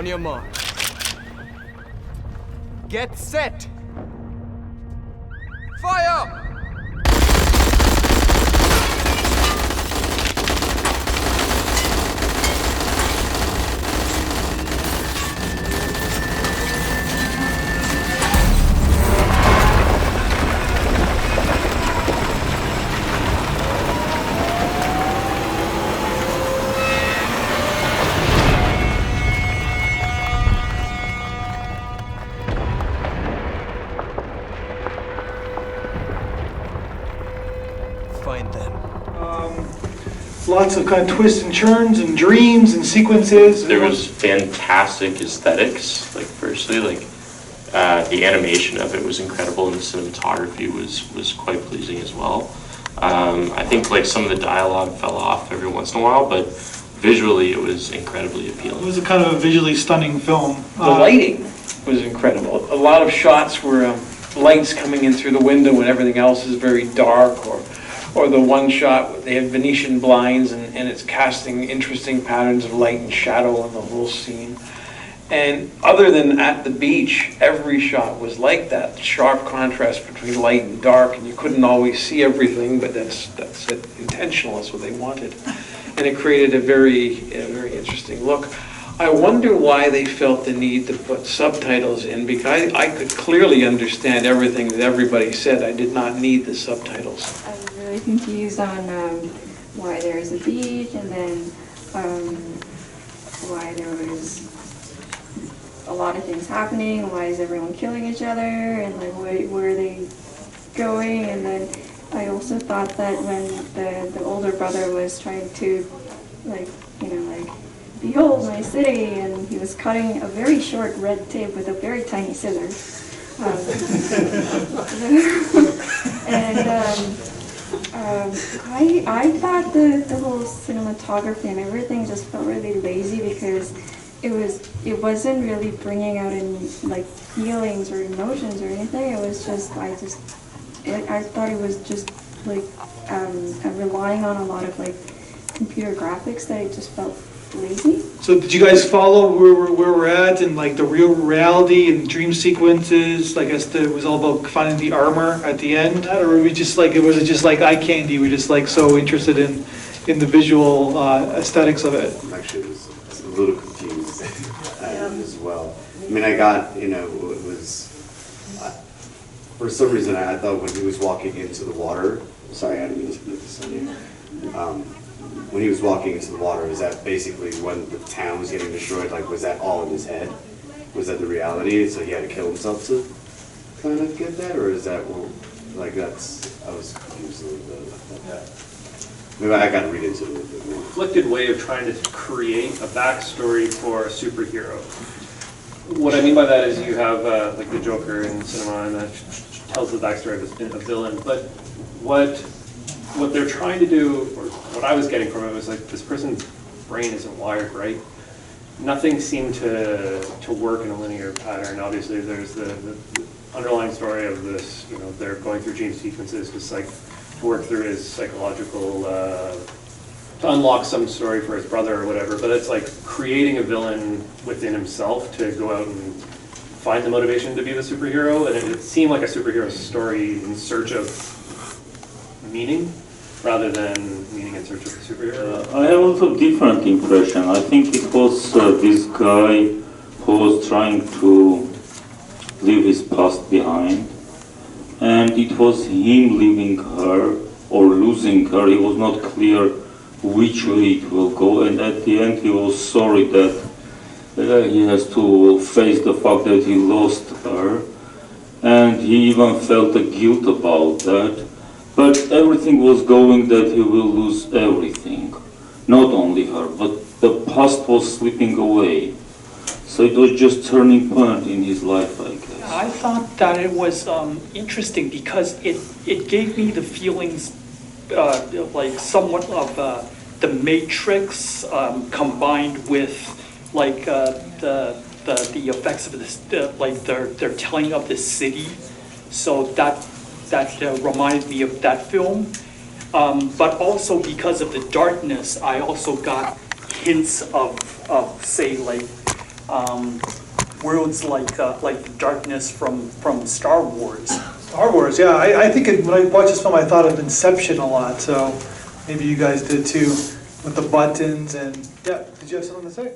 On your mark. Get set! Fire! Find them. Lots of kind of twists and turns and dreams and sequences. There was fantastic aesthetics. Like firstly, the animation of it was incredible, and the cinematography was quite pleasing as well. I think some of the dialogue fell off every once in a while, but visually it was incredibly appealing. It was a kind of a visually stunning film. The lighting was incredible. A lot of shots were lights coming in through the window when everything else is very dark, or the one shot, they had Venetian blinds and it's casting interesting patterns of light and shadow on the whole scene. And other than at the beach, every shot was like that, sharp contrast between light and dark, and you couldn't always see everything, but that's intentional, that's what they wanted. And it created a very interesting look. I wonder why they felt the need to put subtitles in, because I could clearly understand everything that everybody said. I did not need the subtitles. I was really confused on why there was a beach, and then why there was a lot of things happening. Why is everyone killing each other, and where are they going? And then I also thought that when the older brother was trying to behold my city, and he was cutting a very short red tape with a very tiny scissor. I thought the whole cinematography and everything just felt really lazy, because it wasn't really bringing out any feelings or emotions or anything. It was just I thought it was just relying on a lot of computer graphics that it just felt lazy. So did you guys follow where we're at, and the real reality and dream sequences? I guess it was all about finding the armor at the end, or were we just was it just eye candy? We're just so interested in the visual aesthetics of it. Actually, was a little confused as well. I mean, I got it was for some reason I thought when he was walking into the water. Sorry, I didn't mean to put this on you. When he was walking into the water, is that basically when the town was getting destroyed? Was that all in his head? Was that the reality? So he had to kill himself to kind of get that, or is that that's? I was confused a little bit about that. Maybe I got to read into it a little bit more. Conflicted way of trying to create a backstory for a superhero. What I mean by that is you have the Joker in cinema, and that tells the backstory of a villain, but what they're trying to do, or what I was getting from it, was this person's brain isn't wired right. Nothing seemed to work in a linear pattern. Obviously, there's the underlying story of this. They're going through dream sequences to work through his psychological, to unlock some story for his brother or whatever. But it's creating a villain within himself to go out and find the motivation to be the superhero, and it seemed like a superhero story in search of meaning, rather than meaning in search of a superhero. I have also different impression. I think it was this guy who was trying to leave his past behind, and it was him leaving her or losing her. He was not clear which way it will go, and at the end he was sorry that he has to face the fact that he lost her, and he even felt the guilt about that. But everything was going that he will lose everything. Not only her, but the past was slipping away. So it was just turning point in his life, I guess. I thought that it was interesting because it gave me the feelings somewhat of the Matrix combined with the effects of this, they're telling of the city. So that reminded me of that film. But also because of the darkness, I also got hints of say worlds like the darkness from Star Wars. Star Wars, yeah, I think when I watched this film, I thought of Inception a lot, so maybe you guys did too, with the buttons and, yeah, did you have something to say?